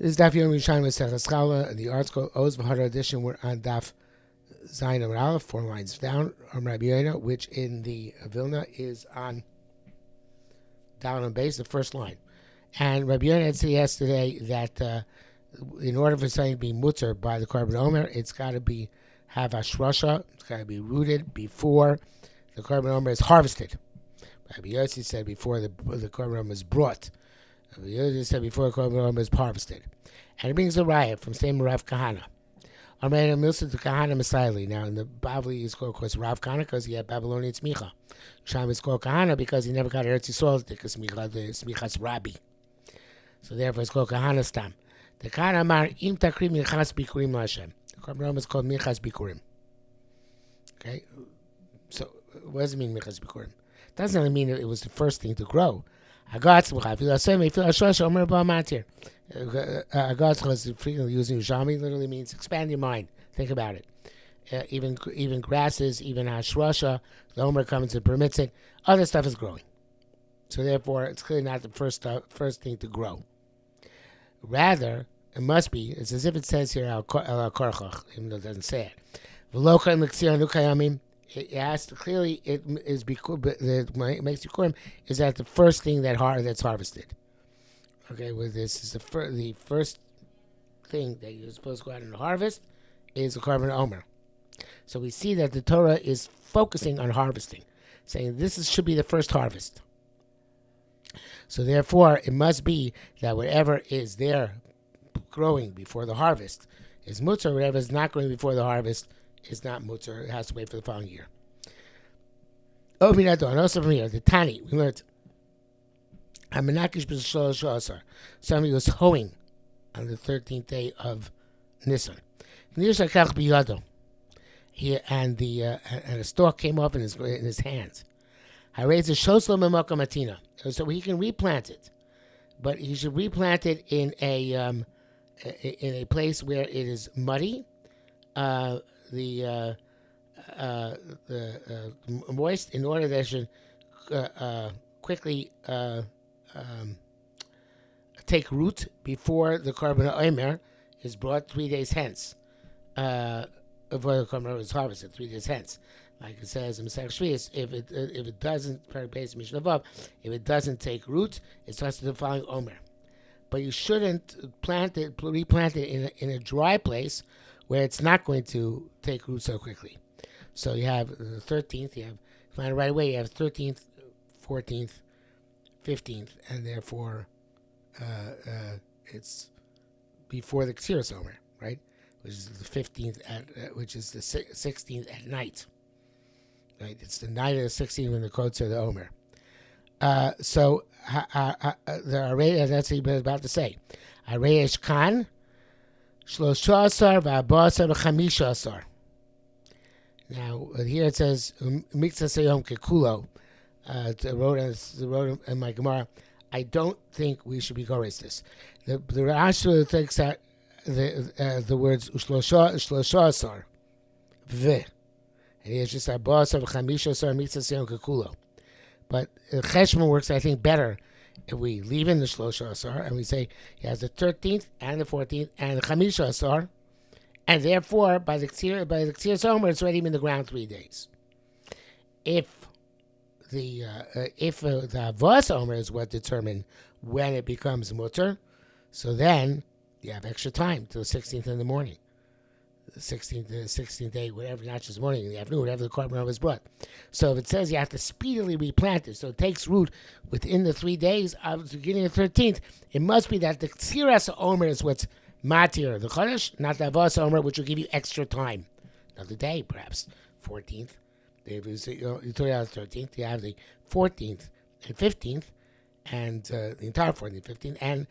This is Daf Yerushalmi Challah, and the article Oz V'Hara edition. We're on Daf Zayin Amar Aleph, 4 lines down. Rabbi Yoina, which in the Vilna is on down on base, the first line. And Rabbi Yoina had said yesterday that in order for something to be mutter by the Korban Omer, it's got to have Ashrasha, it's got to be rooted before the Korban Omer is harvested. Rabbi Yossi said before the Korban Omer is brought. Rabbi Yossi said before the Korban Omer is harvested. And it brings a riot from same Rav Kahana. Amrei Milsa to Kahana Masaili. Now in the Bavli is called, of course, Rav Kahana because he had Babylonian Smicha. Sham is called Kahana because he never got Eretz Yisrael to Smicha, the Smicha's Rabbi. So therefore it's called Kahana Stam. The Kahana Amar Im Takri Minchas Bikurim Lashem. The Korban Omer is called Minchas Bikurim. Okay? So what does it mean Minchas Bikurim? It doesn't really mean it was the first thing to grow. Agatzmucha, is frequently using Yerushalmi, literally means expand your mind. Think about it. Even grasses, even Hashrasha, the Omer comes and permits it. Other stuff is growing. So therefore, it's clearly not the first thing to grow. Rather, it must be, it's as if it says here, al korchach, even though it doesn't say it. It has to clearly, it is because it makes Bikurim is that the first thing that's harvested. Okay, well, this is the first thing that you're supposed to go out and harvest is the Korban Omer. So we see that the Torah is focusing on harvesting, saying this should be the first harvest. So therefore, it must be that whatever is there growing before the harvest is mutter. Whatever is not growing before the harvest is not mutter. It has to wait for the following year. Oh, and also from here, the Tani, we learned somebody was hoeing on the 13th day of Nisan. And a stalk came off in his hands. I raised a shoslo matina, so he can replant it, but he should replant it in a place where it is muddy, the moist, in order that it should quickly take root before the Korban Omer is brought 3 days hence. Before the Korban Omer is harvested 3 days hence. Like it says in Masech Shvius, if it doesn't, if it doesn't take root, it starts to the following Omer. But you shouldn't replant it in a dry place where it's not going to take root so quickly. So you have the 13th, you have plant it right away, you have 13th, 14th, 15th, and therefore it's before the Ksiras Omer, right? Which is the 15th, which is the 16th at night. Right? It's the night of the 16th when the quotes are the Omer. So the array, that's what he was about to say. Areyesh kan, 13 v'abasar v'chamisha. Now here it says mikzah seyom kekulo. Wrote in my Gemara. I don't think we should be gores this. The Rashi takes out the words ushlosha v. And it's just abasar v'chamisha mikzah seyom kekulo. But Cheshma works, I think, better if we leave in the Shlosha Asar and we say he has the 13th and the 14th and the Chamisha Asar, and therefore by the Ksiras Omer it's already in the ground 3 days. If the Avos Omer is what determines when it becomes mutter, so then you have extra time till the 16th in the morning. The 16th day, whatever, not just morning, in the afternoon, whatever the Korban Omer was brought. So if it says you have to speedily replant it, so it takes root within the 3 days of the beginning of the 13th, it must be that the Ksiras Omer is what's matir, the Chodesh, not the Avos Omer, which will give you extra time. Another day, perhaps, 14th. You took out the 13th, you have the 14th and 15th, and the entire 14th, 15th, and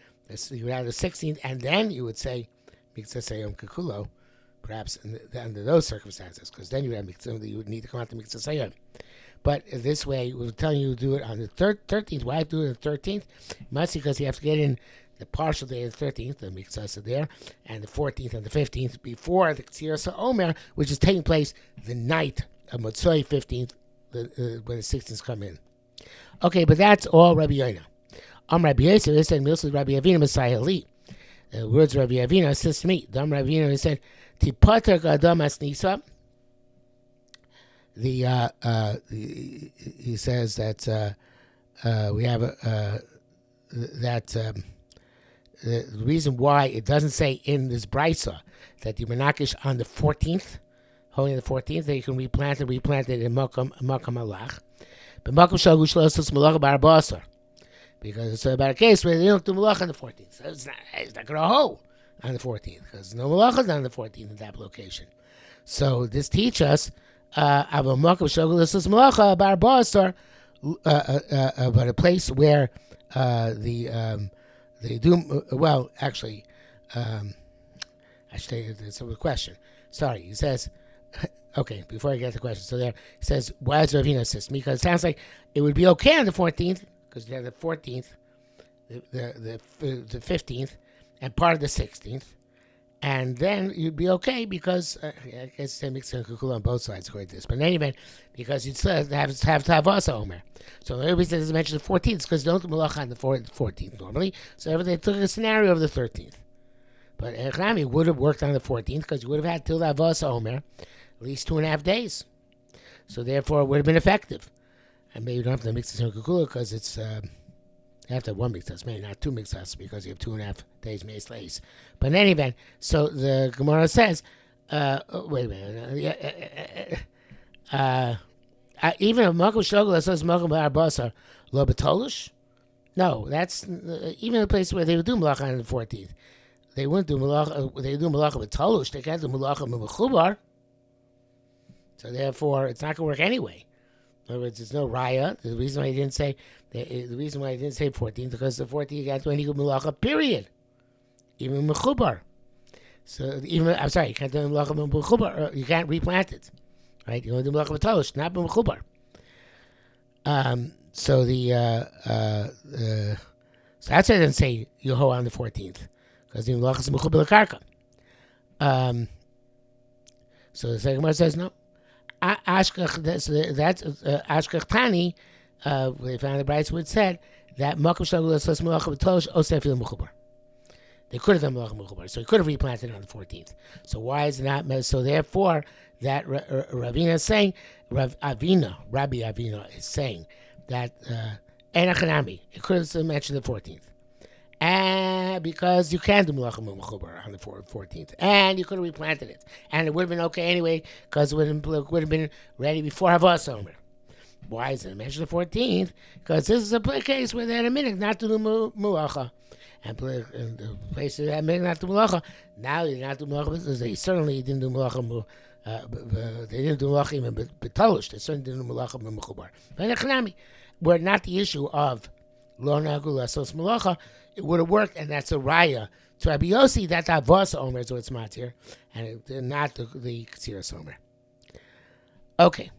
you would have the 16th, and then you would say, Mikzah Seyom Kekulo, perhaps under those circumstances, because then you would need to come out to Mikzah Seyom. But this way, we're telling you to do it on the 13th. Why do it on the 13th? Mostly because you have to get in the partial day of the 13th, the Mikzah there, and the 14th and the 15th before the Ksiras Omer, which is taking place the night of Motzoi 15th, when the 16th come in. Okay, but that's all Rabbi Yoina. Rabbi Yosef said, Milsa Rabbi Avinu Messiah Li. The words of Rabbi Avina says to me, Dam Rabbi Avina said, Tipater gadam asnisa. He says that we have the reason why it doesn't say in this brisa that the menakish on the 14th, holding the 14th, that you can replant it in makam alach. But makam shagu shlosos malacha barabasar, because it's about a case where they don't do malacha on the 14th. So it's not going to hold on the 14th because no malacha is on the 14th in that location. So this teaches us about makam shagu shlosos malacha barabasar, but a place where they do well. Actually, I should take this a question. Sorry, he says. Okay, before I get to the question, so there he says, "Why does Ravina assist me?" Because it sounds like it would be okay on the 14th, because you have the 14th, the 15th, and part of the 16th, and then you'd be okay because I guess they mix and kukula on both sides according to this. But in any event, because you'd still have to have also Omer. So the only reason it doesn't mention the 14th is because they don't do malacha on the 14th normally. So they took a scenario of the 13th. But Echnami would have worked on the 14th because you would have had till the Avos Omer at least 2.5 days. So therefore it would have been effective. And maybe you don't have to mix the kukula because it's you have to have one mixas, maybe not two mixas because you have 2.5 days mace lace. But in any event, so the Gemara says, wait a minute, even if Malkum Shogla says Malkum Arbasa Lo Betolush, no, that's even a place where they would do Malacha on the 14th. They wouldn't do Malacha, they do Malacha Betolush, they can't do Malacha Mechubar. So therefore, it's not going to work anyway. In other words, there's no raya. The reason why he didn't say 14th because the 14th you can't do any malacha. Period. Even mechubar. So even you can't do malacha mechubar. You can't replant it, right? You only do malacha b'talosh, not mechubar. So so that's why I didn't say Yeho on the 14th because the malacha is mechubar l'karka. So the second one says no. Ashkach, that's Ashkach Tani. They found the Brightswood said that Makom Shagul Says Malacha B'Tolosh Osefil Mechubar. They could have done Malacha Mechubar, so he could have replanted on the 14th. So why is it not? So therefore, that Ravina is saying, Rabbi Avina is saying that Enachanami. It could have mentioned the 14th. And because you can do Malacha Mechubar on the 14th. And you could have replanted it. And it would have been okay anyway, because it would have been ready before Havas Omer. Why is it mentioned the 14th? Because this is a case where they had a minute not to do Malacha. And the places that had a minute not to do Malacha, now they did not do Malacha because they certainly didn't do Malacha. They didn't do Malacha even B'Tolush. They certainly didn't do Malacha Mechubar. But in Echanami, where not the issue of Lo Nagul Asos Malacha, it would have worked, and that's a raya to Rabbi Yossi that Avos Omer is what's matir, and not the Ksiras Omer. Okay.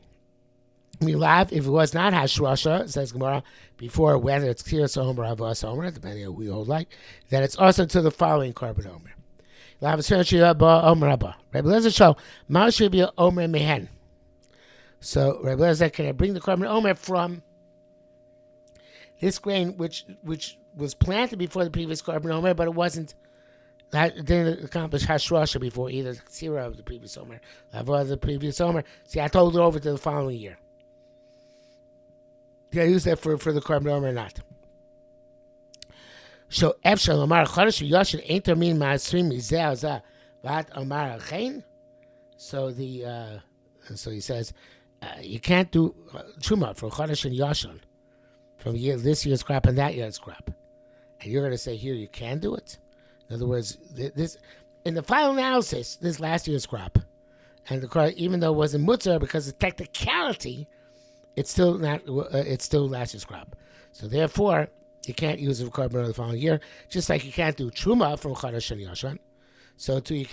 Milav, if it was not Hashrasha, says Gemara, before whether it's Ksiras Omer or Avos Omer, depending on who we hold like, that it's also to the following Korban Omer. Lav Shirashiyah Omer Abba. Rabbi Lezer Shal, Ma should be Omer Mehen. So Rabbi Lezer, can I bring the Korban Omer from this grain, which was planted before the previous Korban Omer, but it didn't accomplish Hashrasha before either Ksira of the previous Omer, Lavah of the previous Omer. See, I told it over to the following year. Did I use that for the Korban Omer or not? So, Efshal Omar Chodesh Yoshin ain't mean Ma'asrim Mizeh Zah Vat Omar Achein. So he says you can't do Truma for Chodesh and Yoshin from this year's crop and that year's crop. And you're going to say here you can do it? In other words, this in the final analysis, this last year's crop, and the crop, even though it wasn't mutzah because of technicality, it's still not. It's still last year's crop. So therefore, you can't use it for korban the following year. Just like you can't do truma from Chodesh and Yoshan. So too, you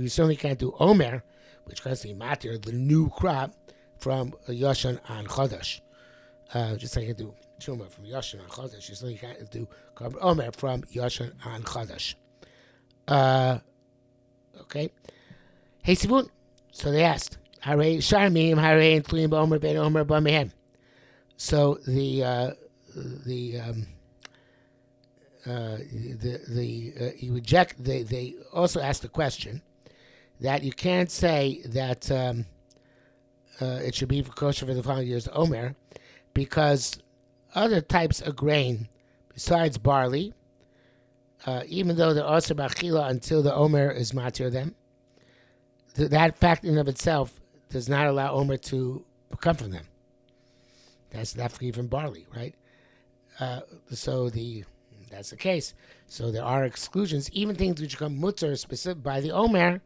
certainly can't do Omer, which constantly matter the new crop from Yoshan on Chodesh. Just like you do Truma from Yoshan on Chodesh, you certainly can't do Korban Omer from Yoshan on Chodesh. Okay. Hey Sivun. So they asked, Hare Sharmim, Hare and Tluim Omer Ben Omer Bamehem. So the you reject. They also ask the question that you can't say that it should be kosher for the following year's Omer, because other types of grain besides barley, even though they're also bachila until the Omer is matir them, that fact in and of itself does not allow Omer to come from them. That's definitely even barley, right? So that's the case. So there are exclusions, even things which become mutter specific by the Omer.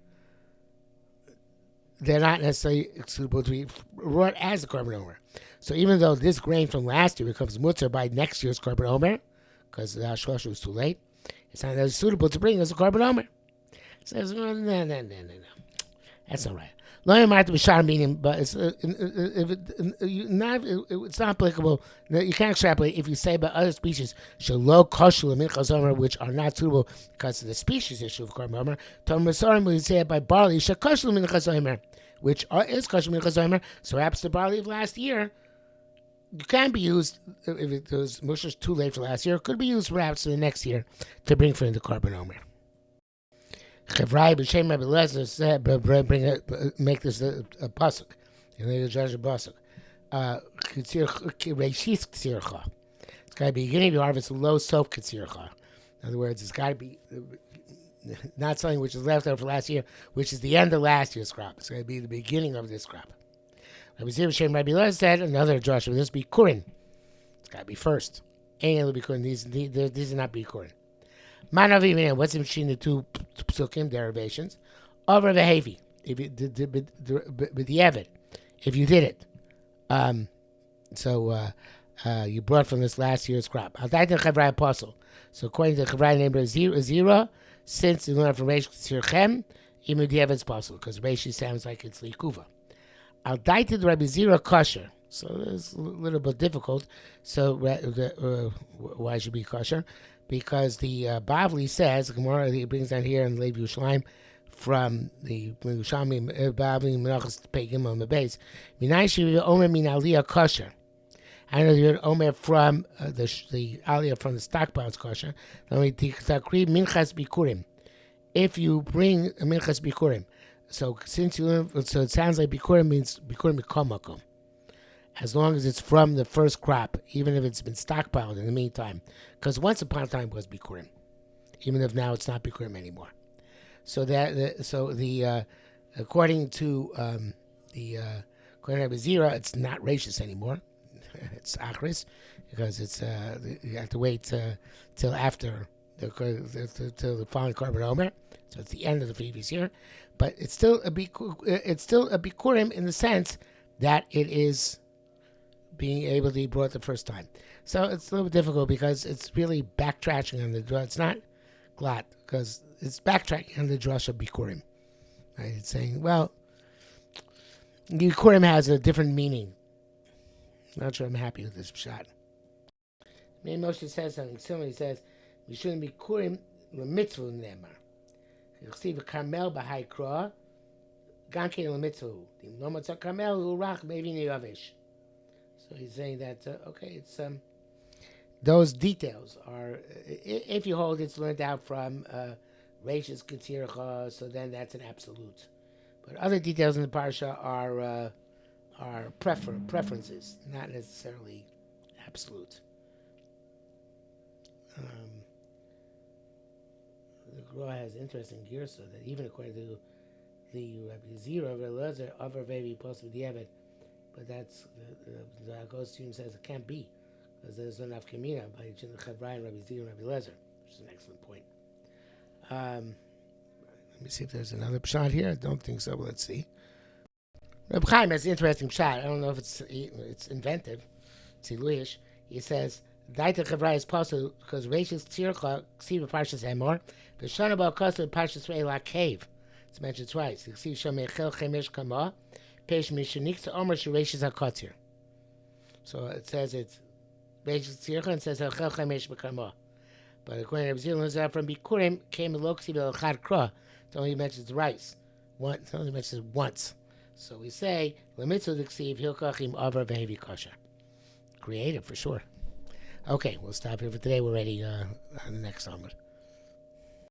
They're not necessarily excludable to be brought as a korban Omer. So even though this grain from last year becomes mutter by next year's korban Omer, because the Hashlosh was too late, it's not as suitable to bring as a korban Omer. Says, no. That's not right. Meaning, but it's not applicable. You can't extrapolate if you say about other species which are not suitable because of the species issue of korban omer. When you say it by barley, which is kosher minchas omer. So perhaps the barley of last year can be used if it was mushroms too late for last year. It could be used perhaps for the next year to bring for the korban omer. Chevrai b'shem Rabbi Lezer said, make this a pasuk. And they judge a pasuk. Reishis k'tzircha. It's got to be beginning of your harvest, low soap k'tzircha. In other words, it's got to be not something which is left over for last year, which is the end of last year's crop. It's going to be the beginning of this crop. Rabbi Zir b'shem Rabbi Lezer said, another Joshua, this be kurin. It's got to be first. Ain't able to be kurin. These are not be kurin. What's between the two psukim derivations? Over the heavy, if you did with the Evid, if you did it, you brought from this last year's crop. Al daita Chavrai apostle. So according to the Chavrai name Zira, since you learn from Reish Tzirchem, even the Evid's possible because Reish sounds like it's likuva. Al daita the Rabbi Zira kosher. So it's a little bit difficult. So why should it be kosher? Because the Bavli says, the Gemara he brings down here in Lev Yerushalmi from the Yerushalmi Bavli Menachos Pegim on the base. Minay Shiva Omer Min Aliyah Kosher. I know the Omer from the Aliyah from the stockpiles kosher. Minchas Bikurim. If you bring a Minchas Bikurim, so it sounds like Bikurim means Bikurim Mikomakom. As long as it's from the first crop, even if it's been stockpiled in the meantime. Because once upon a time it was Bikurim, even if now it's not Bikurim anymore. So according to Rabbi Zira, it's not Rashis anymore. It's Achris, because it's you have to wait till after till the following korban omer. So it's the end of the previous year, but it's still a Bikurim in the sense that it is being able to be brought the first time. So it's a little bit difficult because it's really backtracking on the drasha. It's not glad because it's backtracking on the drasha Bikurim. Right? It's saying, well, Bikurim has a different meaning. Not sure I'm happy with this shot. Maybe Moshe says something similar. He says, we shouldn't be Bikurim l'mitzvah nemar. You'll see the Carmel b'hai kra, gankin l'mitzvah. The nomatzah Carmel l'urach maybe ne'yavish. So he's saying that, it's those details are, if you hold it's learned out from Reishis Ketzircha, so then that's an absolute. But other details in the parsha are preferences, not necessarily absolute. The Gra has interesting girsa that even according to the Rabbi Zira, Rabbi Lezer, Avar Vevi Posted Diavad, but that's the Agostinum says it can't be because there's enough kamina by the Chavrai and Rabbi Zira and Rabbi Lezer, which is an excellent point. Let me see if there's another pshat here. I don't think so. But let's see. Reb Chaim has an interesting pshat. I don't know if it's inventive. It's Iluish. He says Daita Chavrai is possible because Reishis Tzircha Ksiva Parshas Emor V'Shana Ba Kosta Parshas Reila Cave. It's mentioned twice. Ksiv Shomechel Chemish Kama. So it says it's Reishis Tzircha and says Chel Chemesh B'Karma. But according to Rabbi Zillah, from Bikurim came a Loksi B'Elchad Kra. It only mentions rice. It only mentions once. So we say L'mitzvah D'Ksiv Hilkachim Avar Vehevi Kosher. Creative for sure. Okay, we'll stop here for today. We're ready on the next Amud.